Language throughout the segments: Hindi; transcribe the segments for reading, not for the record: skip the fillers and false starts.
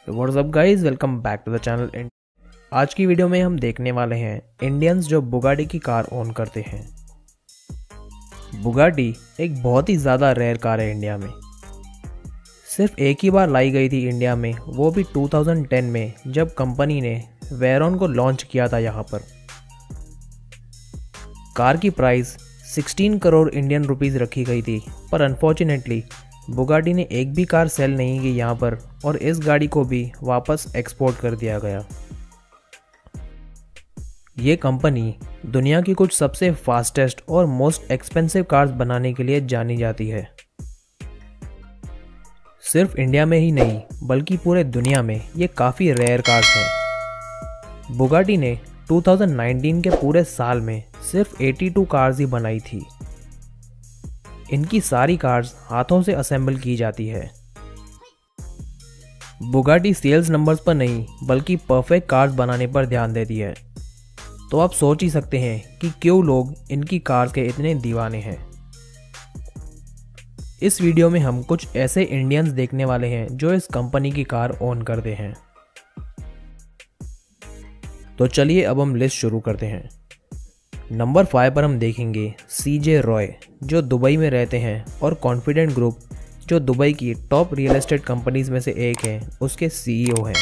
What's up guys, welcome back to the channel. आज की वीडियो में हम देखने वाले हैं इंडियंस जो बुगाटी की कार ओन करते हैं। बुगाटी एक बहुत ही ज़्यादा रेयर कार है इंडिया में। सिर्फ एक ही बार लाई गई थी इंडिया में, वो भी 2010 में जब कंपनी ने वेरॉन को लॉन्च किया था यहाँ पर। कार की प्राइस 16 करोड़ इंडियन रुपीज़ रखी गई थी, पर अनफॉर्चुनेटली बुगाटी ने एक भी कार सेल नहीं की यहाँ पर और इस गाड़ी को भी वापस एक्सपोर्ट कर दिया गया। ये कंपनी दुनिया की कुछ सबसे फास्टेस्ट और मोस्ट एक्सपेंसिव कार्स बनाने के लिए जानी जाती है। सिर्फ इंडिया में ही नहीं बल्कि पूरे दुनिया में ये काफ़ी रेयर कार्स हैं। बुगाटी ने 2019 के पूरे साल में सिर्फ 82 कार्स ही बनाई थी। इनकी सारी कार्स हाथों से असेंबल की जाती है। बुगाटी सेल्स नंबर्स पर नहीं बल्कि परफेक्ट कार्स बनाने पर ध्यान देती है। तो आप सोच ही सकते हैं कि क्यों लोग इनकी कार्स के इतने दीवाने हैं। इस वीडियो में हम कुछ ऐसे इंडियंस देखने वाले हैं जो इस कंपनी की कार ओन करते हैं। तो चलिए अब हम लिस्ट शुरू करते हैं। नंबर 5 पर हम देखेंगे CJ रॉय, जो दुबई में रहते हैं और कॉन्फिडेंट ग्रुप, जो दुबई की टॉप रियल एस्टेट कंपनीज में से एक है, उसके CEO हैं।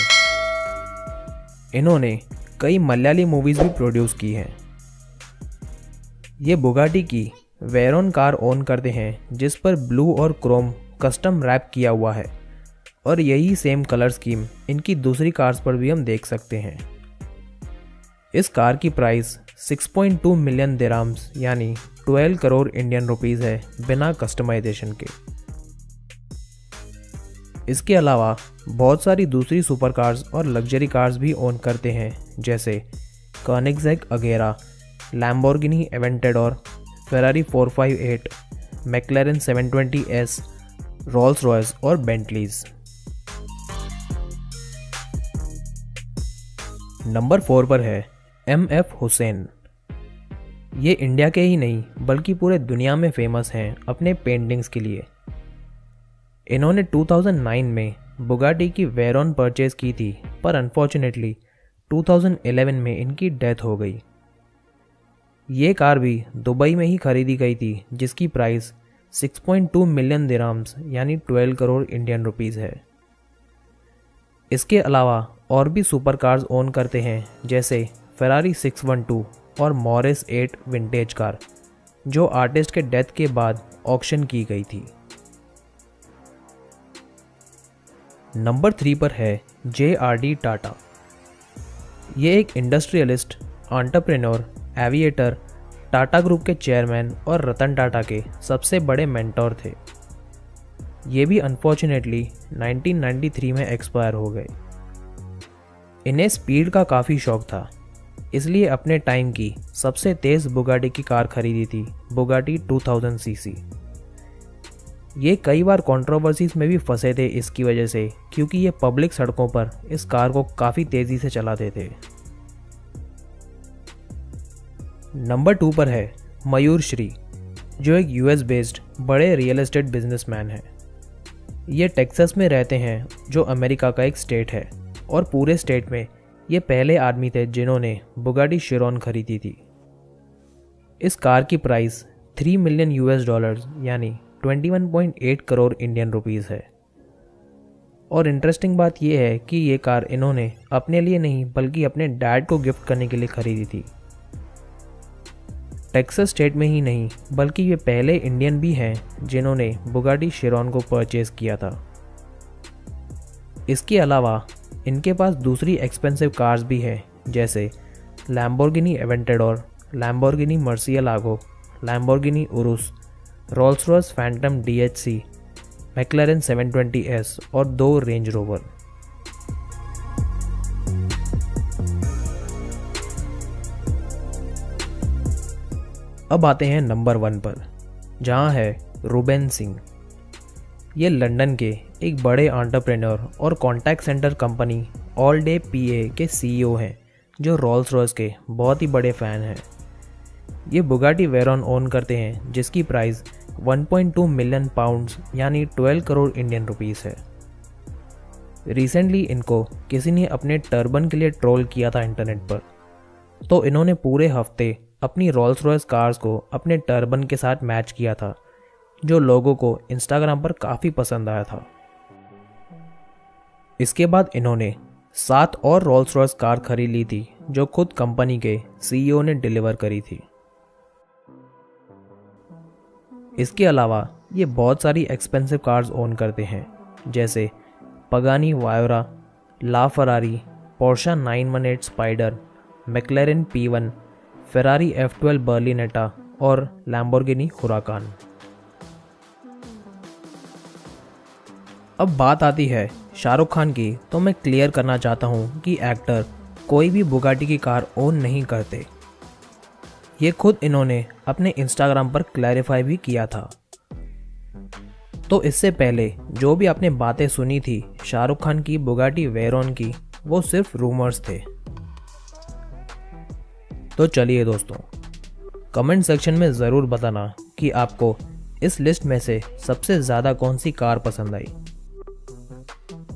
इन्होंने कई मलयाली मूवीज़ भी प्रोड्यूस की हैं। ये बुगाटी की वेरॉन कार ओन करते हैं जिस पर ब्लू और क्रोम कस्टम रैप किया हुआ है और यही सेम कलर स्कीम इनकी दूसरी कार्स पर भी हम देख सकते हैं। इस कार की प्राइस 6.2 मिलियन दिरहम्स यानी 12 करोड़ इंडियन रुपीज़ है बिना कस्टमाइजेशन के। इसके अलावा बहुत सारी दूसरी सुपर कार्स और लग्जरी कार्स भी ओन करते हैं, जैसे कोनिग्सेग अगेरा, Lamborghini Aventador, Ferrari 458, मैक्लेरन 720S, Rolls Royce और बेंटलीज। नंबर 4 पर है MF हुसैन। ये इंडिया के ही नहीं बल्कि पूरे दुनिया में फेमस हैं अपने पेंटिंग्स के लिए। इन्होंने 2009 में बुगाटी की वेरॉन परचेज की थी, पर अनफॉर्चुनेटली 2011 में इनकी डेथ हो गई। ये कार भी दुबई में ही खरीदी गई थी जिसकी प्राइस 6.2 मिलियन दिरहम्स यानी 12 करोड़ इंडियन रुपीज़ है। इसके अलावा और भी सुपर कार्स ओन करते हैं, जैसे फेरारी 612 और मॉरिस 8 विंटेज कार, जो आर्टिस्ट के डेथ के बाद ऑक्शन की गई थी। नंबर 3 पर है JRD टाटा। ये एक industrialist, entrepreneur, aviator, Tata group के चेयरमैन और रतन टाटा के सबसे बड़े मेंटोर थे। ये भी अनफॉर्चुनेटली 1993 में एक्सपायर हो गए। इन्हें स्पीड का काफ़ी शौक था, इसलिए अपने टाइम की सबसे तेज़ बुगाटी की कार खरीदी थी, बुगाटी 2000 सीसी। ये कई बार कंट्रोवर्सीज में भी फंसे थे इसकी वजह से, क्योंकि ये पब्लिक सड़कों पर इस कार को काफ़ी तेज़ी से चलाते थे। नंबर 2 पर है मयूर श्री, जो एक US बेस्ड बड़े रियल एस्टेट बिजनेसमैन है। ये टेक्सास में रहते हैं, जो अमेरिका का एक स्टेट है, और पूरे स्टेट में ये पहले आदमी थे जिन्होंने बुगाटी शिरॉन खरीदी थी। इस कार की प्राइस $3 मिलियन यानी 21.8 करोड़ इंडियन रुपीज़ है। और इंटरेस्टिंग बात यह है कि ये कार इन्होंने अपने लिए नहीं बल्कि अपने डैड को गिफ्ट करने के लिए खरीदी थी। टेक्सास स्टेट में ही नहीं बल्कि ये पहले इंडियन भी हैं जिन्होंने बुगाटी शिरॉन को परचेज़ किया था। इसके अलावा इनके पास दूसरी एक्सपेंसिव कार्स भी हैं, जैसे Lamborghini Aventador, Lamborghini Murcielago, Lamborghini Urus, Rolls Royce Phantom DHC, McLaren 720S और 2 रेंज रोवर। अब आते हैं नंबर 1 पर, जहां है रूबेन सिंह। ये लंदन के एक बड़े एंटरप्रेन्योर और contact centre company all day PA के CEO हैं, जो रोल्स रॉयस के बहुत ही बड़े फ़ैन हैं। ये बुगाटी वेरॉन ओन करते हैं जिसकी प्राइस 1.2 मिलियन पाउंड्स यानी 12 करोड़ इंडियन रुपीस है। रिसेंटली इनको किसी ने अपने टर्बन के लिए ट्रोल किया था इंटरनेट पर, तो इन्होंने पूरे हफ्ते अपनी रोल्स रॉयस कार्स को अपने टर्बन के साथ मैच किया था, जो लोगों को इंस्टाग्राम पर काफ़ी पसंद आया था। इसके बाद इन्होंने 7 और रोल्स रॉयस कार खरीद ली थी, जो खुद कंपनी के सीईओ ने डिलीवर करी थी। इसके अलावा ये बहुत सारी एक्सपेंसिव कार्स ओन करते हैं, जैसे Pagani Huayra, LaFerrari, Porsche 918 Spyder, McLaren P1, Ferrari F12 Berlinetta और लैम्बोर्गिनी हुराकान। अब बात आती है शाहरुख खान की, तो मैं क्लियर करना चाहता हूँ कि एक्टर कोई भी बुगाटी की कार ओन नहीं करते। ये खुद इन्होंने अपने इंस्टाग्राम पर क्लैरिफाई भी किया था। तो इससे पहले जो भी आपने बातें सुनी थी शाहरुख खान की बुगाटी वेरॉन की, वो सिर्फ रूमर्स थे। तो चलिए दोस्तों, कमेंट सेक्शन में ज़रूर बताना कि आपको इस लिस्ट में से सबसे ज़्यादा कौन सी कार पसंद आई।